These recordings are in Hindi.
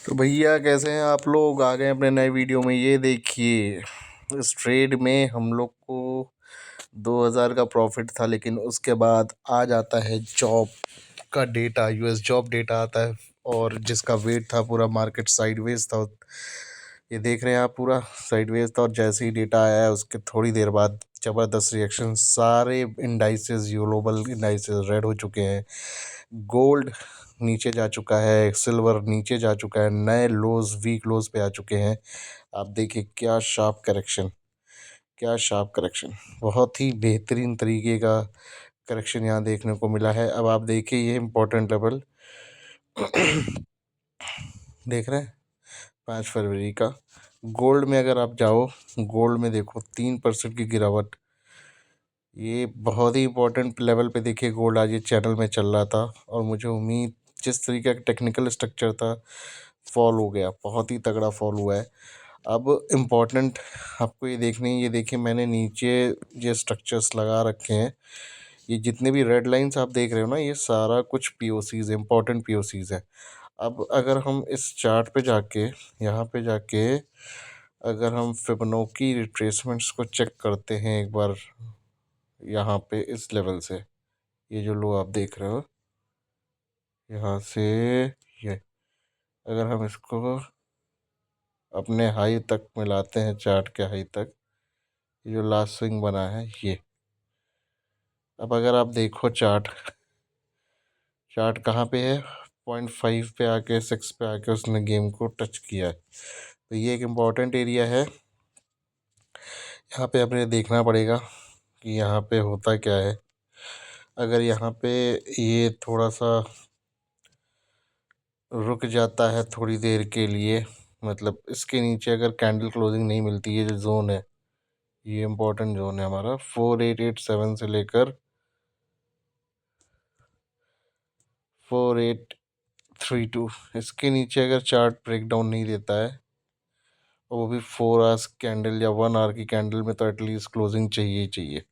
तो भैया कैसे हैं आप लोग? आ गए अपने नए वीडियो में। ये देखिए, इस ट्रेड में हम लोग को 2000 का प्रॉफिट था, लेकिन उसके बाद आ जाता है जॉब का डेटा, यूएस जॉब डेटा आता है, और जिसका वेट था पूरा मार्केट साइडवेज था। ये देख रहे हैं आप, पूरा साइडवेज था, और जैसे ही डेटा आया है उसके थोड़ी देर बाद ज़बरदस्त रिएक्शन। सारे इंडाइसेस, ग्लोबल इंडाइसेस रेड हो चुके हैं। गोल्ड नीचे जा चुका है, सिल्वर नीचे जा चुका है, नए लोज, वीक लोज पे आ चुके हैं। आप देखिए क्या शार्प करेक्शन, क्या शार्प करेक्शन, बहुत ही बेहतरीन तरीके का करेक्शन यहाँ देखने को मिला है। अब आप देखिए ये इम्पोर्टेंट लेवल देख रहे हैं 5 फरवरी का। गोल्ड में अगर आप जाओ, गोल्ड में देखो 3% की गिरावट। ये बहुत ही इंपॉर्टेंट लेवल पे देखिए गोल्ड आज ये चैनल में चल रहा था, और मुझे उम्मीद, जिस तरीके का टेक्निकल स्ट्रक्चर था, फॉल हो गया, बहुत ही तगड़ा फॉल हुआ है। अब इम्पॉर्टेंट आपको ये देखनी है, ये देखिए मैंने नीचे ये स्ट्रक्चर्स लगा रखे हैं। ये जितने भी रेड लाइंस आप देख रहे हो ना, ये सारा कुछ पीओसीज, इम्पॉर्टेंट पीओसीज है। अब अगर हम इस चार्ट पे जाके, यहाँ पे जाके अगर हम फिबोनाची रिट्रेसमेंट्स को चेक करते हैं एक बार, यहाँ पे इस लेवल से, ये जो लो आप देख रहे हो यहाँ से, ये अगर हम इसको अपने हाई तक मिलाते हैं, चार्ट के हाई तक, ये जो लास्ट स्विंग बना है ये। अब अगर आप देखो चार्ट, चार्ट कहाँ पे है, 0.5 पे आके, 6 पे आके उसने गेम को टच किया है। तो ये एक इम्पॉर्टेंट एरिया है, यहाँ पे अपने देखना पड़ेगा कि यहाँ पे होता क्या है। अगर यहाँ पे ये थोड़ा सा रुक जाता है थोड़ी देर के लिए, मतलब इसके नीचे अगर कैंडल क्लोजिंग नहीं मिलती, ये जो जोन है, ये इम्पोर्टेंट जोन है हमारा, 4887 से लेकर 4832, इसके नीचे अगर चार्ट ब्रेक डाउन नहीं देता है, और वो भी 4 आवर्स कैंडल या 1 आवर की कैंडल में, तो एटलीस्ट क्लोजिंग चाहिए ही चाहिए।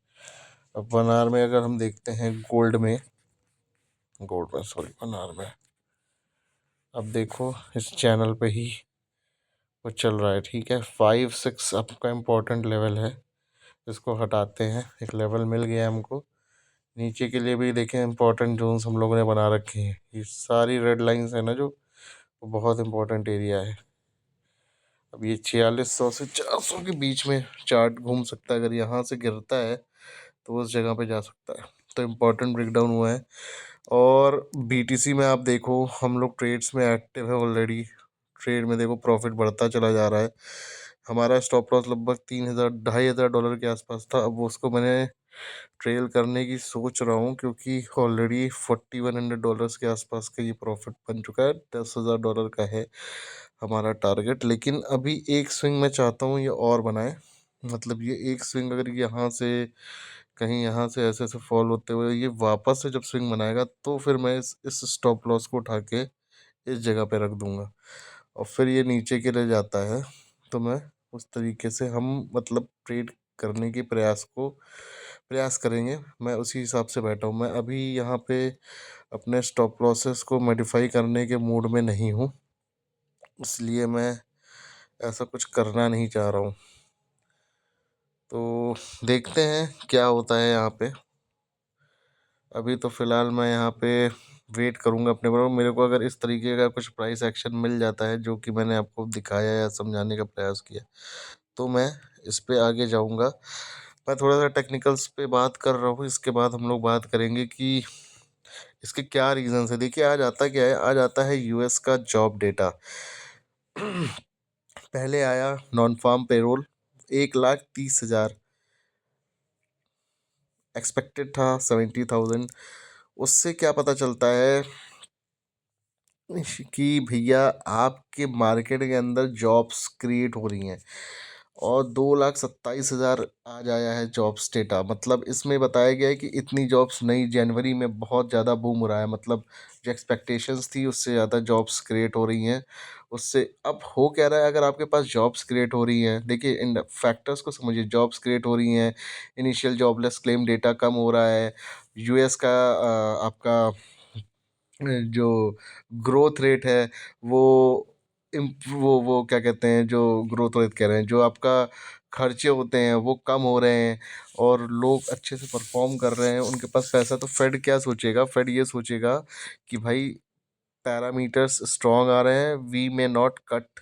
अब 1 आवर में अगर हम देखते हैं गोल्ड में, सॉरी 1 आवर में, अब देखो इस चैनल पे ही वो चल रहा है, ठीक है। 5-6 आपका इम्पोर्टेंट लेवल है, इसको हटाते हैं, एक लेवल मिल गया हमको। नीचे के लिए भी देखें इम्पोर्टेंट जोन्स हम लोगों ने बना रखे हैं, ये सारी रेड लाइंस है ना, जो वो बहुत इम्पोर्टेंट एरिया है। अब ये 4600 से 400 के बीच में चार्ट घूम सकता है, अगर यहाँ से गिरता है तो उस जगह पे जा सकता है। तो इम्पोर्टेंट ब्रेकडाउन हुआ है। और बीटीसी में आप देखो, हम लोग ट्रेड्स में एक्टिव है ऑलरेडी, ट्रेड में देखो प्रॉफिट बढ़ता चला जा रहा है। हमारा स्टॉप लॉस लगभग 3000 $2500 के आसपास था। अब उसको मैंने ट्रेल करने की सोच रहा हूँ, क्योंकि ऑलरेडी $4100 के आसपास का ये प्रॉफिट बन चुका है। $10,000 का है हमारा टारगेट, लेकिन अभी एक स्विंग मैं चाहता हूँ ये और बनाए। मतलब ये एक स्विंग अगर यहाँ से कहीं, यहाँ से ऐसे ऐसे फॉल होते हुए ये वापस से जब स्विंग बनाएगा, तो फिर मैं इस स्टॉप लॉस को उठा के इस जगह पे रख दूंगा, और फिर ये नीचे के लिए जाता है तो मैं उस तरीके से, हम मतलब ट्रेड करने के प्रयास करेंगे। मैं उसी हिसाब से बैठा हूँ। मैं अभी यहाँ पे अपने स्टॉप लॉसेस को मॉडिफाई करने के मूड में नहीं हूँ, इसलिए मैं ऐसा कुछ करना नहीं चाह रहा हूँ। तो देखते हैं क्या होता है यहाँ पे। अभी तो फ़िलहाल मैं यहाँ पे वेट करूँगा अपने पर। मेरे को अगर इस तरीके का कुछ प्राइस एक्शन मिल जाता है, जो कि मैंने आपको दिखाया या समझाने का प्रयास किया, तो मैं इस पे आगे जाऊँगा। मैं थोड़ा सा टेक्निकल्स पे बात कर रहा हूँ, इसके बाद हम लोग बात करेंगे कि इसके क्या रीज़न्स है। देखिए आज आता क्या है, आज आता है यूएस का जॉब डेटा। पहले आया नॉन फार्म पेरोल, 1,30,000, एक्सपेक्टेड था 70,000। उससे क्या पता चलता है कि भैया आपके मार्केट के अंदर जॉब्स क्रिएट हो रही हैं, और 2,27,000 आज आया है जॉब्स डेटा। मतलब इसमें बताया गया है कि इतनी जॉब्स नई जनवरी में बहुत ज़्यादा बूम हो रहा है। मतलब जो एक्सपेक्टेशंस थी उससे ज़्यादा जॉब्स क्रिएट हो रही हैं। उससे अब हो क्या रहा है, अगर आपके पास जॉब्स क्रिएट हो रही हैं, देखिए इन फैक्टर्स को समझिए। जॉब्स क्रिएट हो रही हैं, इनिशियल जॉबलेस क्लेम डेटा कम हो रहा है, यूएस का आपका जो ग्रोथ रेट है वो वो क्या कहते हैं, जो ग्रोथ रेट कह रहे हैं, जो आपका खर्चे होते हैं वो कम हो रहे हैं और लोग अच्छे से परफॉर्म कर रहे हैं, उनके पास पैसा, तो फेड क्या सोचेगा, फेड ये सोचेगा कि भाई पैरामीटर्स स्ट्रांग आ रहे हैं, we may not cut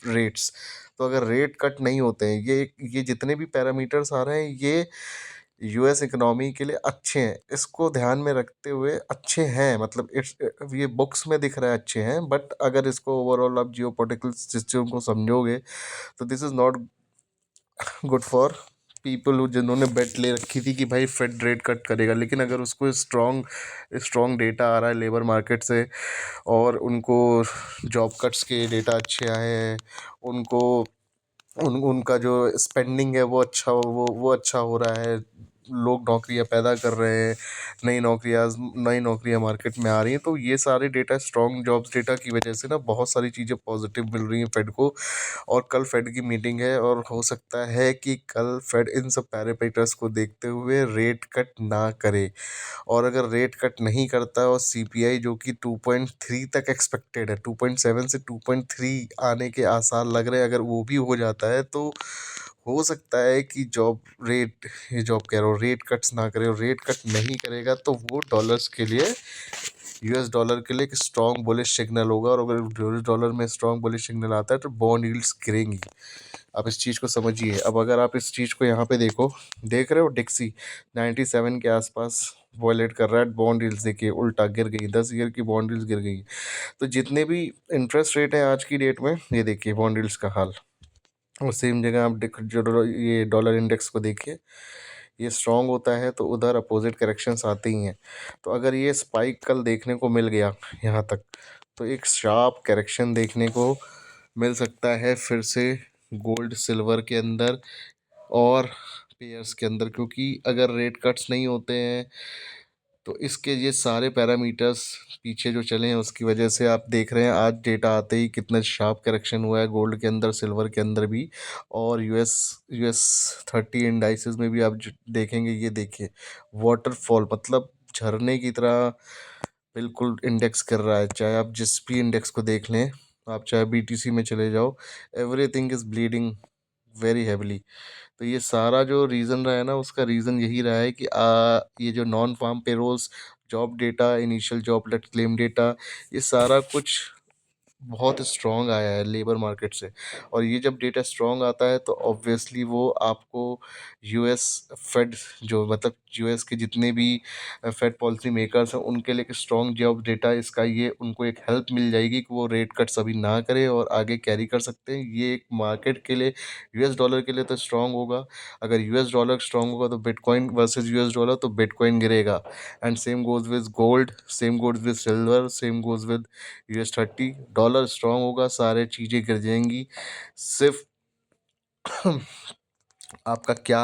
rates. तो अगर रेट कट नहीं होते हैं, ये जितने भी पैरामीटर्स आ रहे हैं, ये यूएस इकोनॉमी के लिए अच्छे हैं, इसको ध्यान में रखते हुए अच्छे हैं, मतलब इट्स, ये बुक्स में दिख रहा है अच्छे हैं, बट अगर इसको ओवरऑल आप जियो पोलिटिकल सिस्टम को समझोगे तो this is not good for people जिन्होंने बेट ले रखी थी कि भाई फेड रेट कट करेगा। लेकिन अगर उसको स्ट्रॉन्ग स्ट्रॉन्ग डेटा आ रहा है लेबर मार्केट से, और उनको जॉब कट्स के डेटा अच्छे आए हैं, उनको उनका जो स्पेंडिंग है वो अच्छा, वो अच्छा हो रहा है, लोग नौकरियां पैदा कर रहे हैं, नई नौकरियां मार्केट में आ रही हैं, तो ये सारे डेटा, स्ट्रॉन्ग जॉब्स डेटा की वजह से ना बहुत सारी चीज़ें पॉजिटिव मिल रही हैं फेड को। और कल फेड की मीटिंग है और हो सकता है कि कल फेड इन सब पैरामीटर्स को देखते हुए रेट कट ना करे। और अगर रेट कट नहीं करता और सीपीआई जो कि 2.3 तक एक्सपेक्टेड है, 2.7 से 2.3 आने के आसार लग रहे हैं, अगर वो भी हो जाता है तो हो सकता है कि जॉब कह रहा हूँ, रेट कट्स ना करे। और रेट कट नहीं करेगा तो वो डॉलर्स के लिए, यूएस डॉलर के लिए एक स्ट्रॉन्ग बुलिश सिग्नल होगा। और अगर यूएस डॉलर में स्ट्रॉन्ग बुलिश सिग्नल आता है तो बॉन्ड यील्ड्स गिरेंगी। आप इस चीज़ को समझिए। अब अगर आप इस चीज़ को यहाँ पे देख रहे हो, डिक्सी 97 के आसपास वॉयलेट कर रहा है, बॉन्ड यील्ड्स देखिए उल्टा गिर गई, 10 ईयर की बॉन्ड यील्ड्स गिर गई। तो जितने भी इंटरेस्ट रेट है आज की डेट में, ये देखिए बॉन्ड यील्ड्स का हाल। और सेम जगह आप जो ये डॉलर इंडेक्स को देखिए, ये स्ट्रांग होता है तो उधर अपोजिट करेक्शंस आती ही हैं। तो अगर ये स्पाइक कल देखने को मिल गया यहाँ तक, तो एक शार्प करेक्शन देखने को मिल सकता है फिर से गोल्ड सिल्वर के अंदर और पेयर्स के अंदर। क्योंकि अगर रेट कट्स नहीं होते हैं तो इसके ये सारे पैरामीटर्स पीछे जो चले हैं, उसकी वजह से आप देख रहे हैं आज डेटा आते ही कितना शार्प करेक्शन हुआ है गोल्ड के अंदर, सिल्वर के अंदर भी। और यूएस यूएस 30 इंडाइसेस में भी आप देखेंगे, ये देखिए वाटरफॉल, मतलब झरने की तरह बिल्कुल इंडेक्स कर रहा है। चाहे आप जिस भी इंडेक्स को देख लें, आप चाहे बीटीसी में चले जाओ, everything is bleeding very heavily. तो ये सारा जो रीज़न रहा है ना, उसका रीज़न यही रहा है कि ये जो non farm payrolls, job data, initial job claim data, ये सारा कुछ बहुत स्ट्रॉन्ग आया है लेबर मार्केट से। और ये जब डेटा स्ट्रॉन्ग आता है तो ऑब्वियसली वो आपको यूएस फेड, जो मतलब यूएस के जितने भी फेड पॉलिसी मेकर्स हैं, उनके लिए एक स्ट्रॉन्ग जॉब डेटा, इसका ये उनको एक हेल्प मिल जाएगी कि वो रेट कट्स अभी ना करें और आगे कैरी कर सकते हैं। ये एक मार्केट के लिए, यूएस डॉलर के लिए तो स्ट्रॉन्ग होगा। अगर यूएस डॉलर स्ट्रॉन्ग होगा तो बिटकॉइन वर्सेस यूएस डॉलर, तो बिटकॉइन गिरेगा। And same goes with gold, same goes with silver, same goes with US 30। Dollar strong होगा, सारे चीज़ें गिर जाएंगी। सिर्फ आपका क्या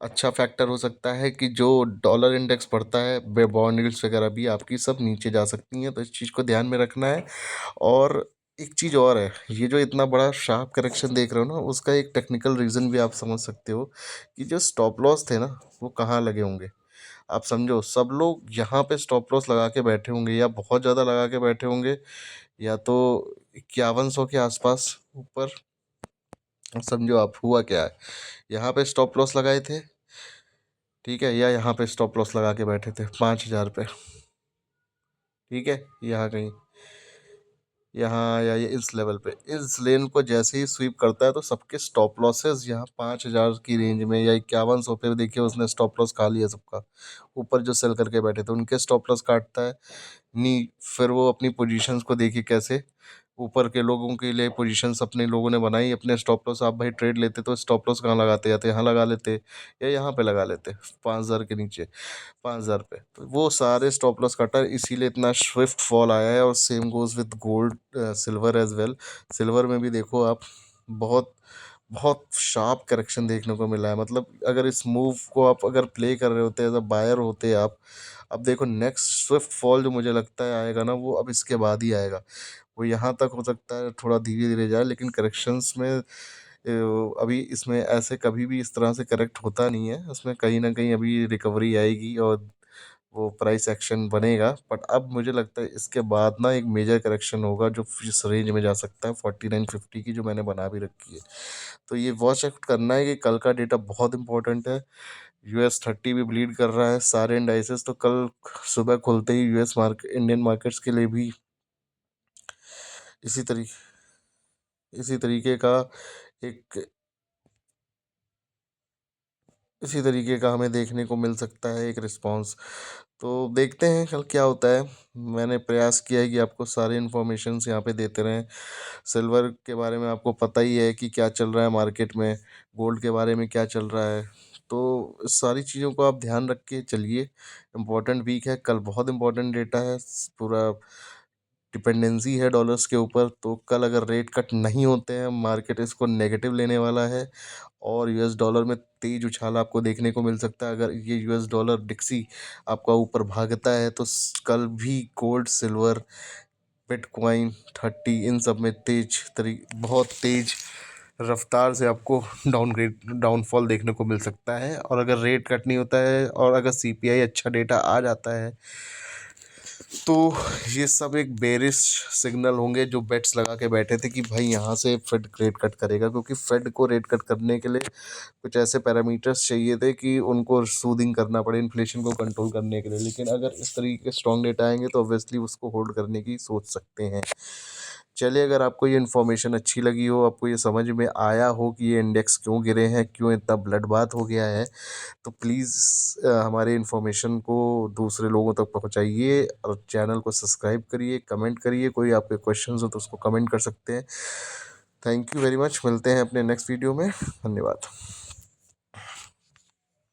अच्छा फैक्टर हो सकता है कि जो डॉलर इंडेक्स बढ़ता है, बॉन्ड यील्ड्स वगैरह भी आपकी सब नीचे जा सकती हैं, तो इस चीज़ को ध्यान में रखना है। और एक चीज़ और है, ये जो इतना बड़ा शार्प करेक्शन देख रहे हो ना, उसका एक टेक्निकल रीज़न भी आप समझ सकते हो कि जो स्टॉप लॉस थे ना, वो कहाँ लगे होंगे। आप समझो, सब लोग यहाँ पे स्टॉप लॉस लगा के बैठे होंगे, या बहुत ज़्यादा लगा के बैठे होंगे, या तो 5100 के आसपास ऊपर। समझो आप हुआ क्या है, यहाँ पे स्टॉप लॉस लगाए थे, ठीक है, या यहाँ पे स्टॉप लॉस लगा के बैठे थे 5000 पे, ठीक है, यहाँ कहीं, यहाँ या ये इस लेवल पे, इस लेन को जैसे ही स्वीप करता है तो सबके स्टॉप लॉसेस यहाँ 5000 की रेंज में या 5100 पे, देखिए उसने स्टॉप लॉस खा लिया सबका। ऊपर जो सेल करके बैठे थे उनके स्टॉप लॉस काटता है, नहीं फिर वो अपनी पोजीशंस को देखिए कैसे, ऊपर के लोगों के लिए पोजीशंस अपने लोगों ने बनाई, अपने स्टॉप लॉस। आप भाई ट्रेड लेते तो स्टॉप लॉस कहाँ लगाते, या तो यहाँ लगा लेते या यहाँ पे लगा लेते 5000 के नीचे, 5000 पे। तो वो सारे स्टॉप लॉस कटा, इसीलिए इतना स्विफ्ट फॉल आया है। और same goes with gold, silver as well. Silver में भी देखो आप, बहुत बहुत शार्प करेक्शन देखने को मिला है। मतलब अगर इस मूव को आप अगर प्ले कर रहे होते एज अ बायर होते आप, अब देखो नेक्स्ट स्विफ्ट फॉल जो मुझे लगता है आएगा ना, वो अब इसके बाद ही आएगा। वो यहाँ तक हो सकता है थोड़ा धीरे धीरे जाए, लेकिन करेक्शंस में अभी इसमें ऐसे कभी भी इस तरह से करेक्ट होता नहीं है, उसमें कहीं ना कहीं अभी रिकवरी आएगी। और वो प्राइस एक्शन बनेगा। बट अब मुझे लगता है इसके बाद ना एक मेजर करेक्शन होगा जो इस रेंज में जा सकता है 49-50 की, जो मैंने बना भी रखी है। तो ये वॉच आउट करना है कि कल का डेटा बहुत इंपॉर्टेंट है। US 30 भी ब्लीड कर रहा है सारे इंडाइसेस, तो कल सुबह खुलते ही यूएस मार्केट, इंडियन मार्केट्स के लिए भी इसी तरीके इसी तरीके का एक इसी तरीके का हमें देखने को मिल सकता है एक रिस्पांस। तो देखते हैं कल क्या होता है। मैंने प्रयास किया है कि आपको सारे इन्फॉर्मेशंस यहाँ पे देते रहें। सिल्वर के बारे में आपको पता ही है कि क्या चल रहा है मार्केट में, गोल्ड के बारे में क्या चल रहा है। तो इस सारी चीज़ों को आप ध्यान रख के चलिए। इम्पोर्टेंट वीक है, कल बहुत इम्पोर्टेंट डेटा है। पूरा डिपेंडेंसी है डॉलर्स के ऊपर, तो कल अगर रेट कट नहीं होते हैं मार्केट इसको नेगेटिव लेने वाला है और यूएस डॉलर में तेज उछाल आपको देखने को मिल सकता है। अगर ये यूएस डॉलर डिक्सी आपका ऊपर भागता है तो कल भी गोल्ड, सिल्वर, बिटकॉइन 30 इन सब में बहुत तेज रफ्तार से आपको डाउनफॉल देखने को मिल सकता है। और अगर रेट कट नहीं होता है और अगर सीपीआई अच्छा डेटा आ जाता है तो ये सब एक बेरिश सिग्नल होंगे जो बेट्स लगा के बैठे थे कि भाई यहाँ से फेड रेट कट करेगा, क्योंकि फेड को रेट कट करने के लिए कुछ ऐसे पैरामीटर्स चाहिए थे कि उनको सूदिंग करना पड़े इन्फ्लेशन को कंट्रोल करने के लिए। लेकिन अगर इस तरीके के स्ट्रॉन्ग डेटा आएंगे तो ऑब्वियसली उसको होल्ड करने की सोच सकते हैं। चलिए, अगर आपको ये इन्फॉर्मेशन अच्छी लगी हो, आपको ये समझ में आया हो कि ये इंडेक्स क्यों गिरे हैं, क्यों इतना ब्लड बात हो गया है, तो प्लीज़ हमारे इन्फॉर्मेशन को दूसरे लोगों तक पहुंचाइए और चैनल को सब्सक्राइब करिए, कमेंट करिए। कोई आपके क्वेश्चंस हो तो उसको कमेंट कर सकते हैं। Thank you very much. मिलते हैं अपने नेक्स्ट वीडियो में। धन्यवाद।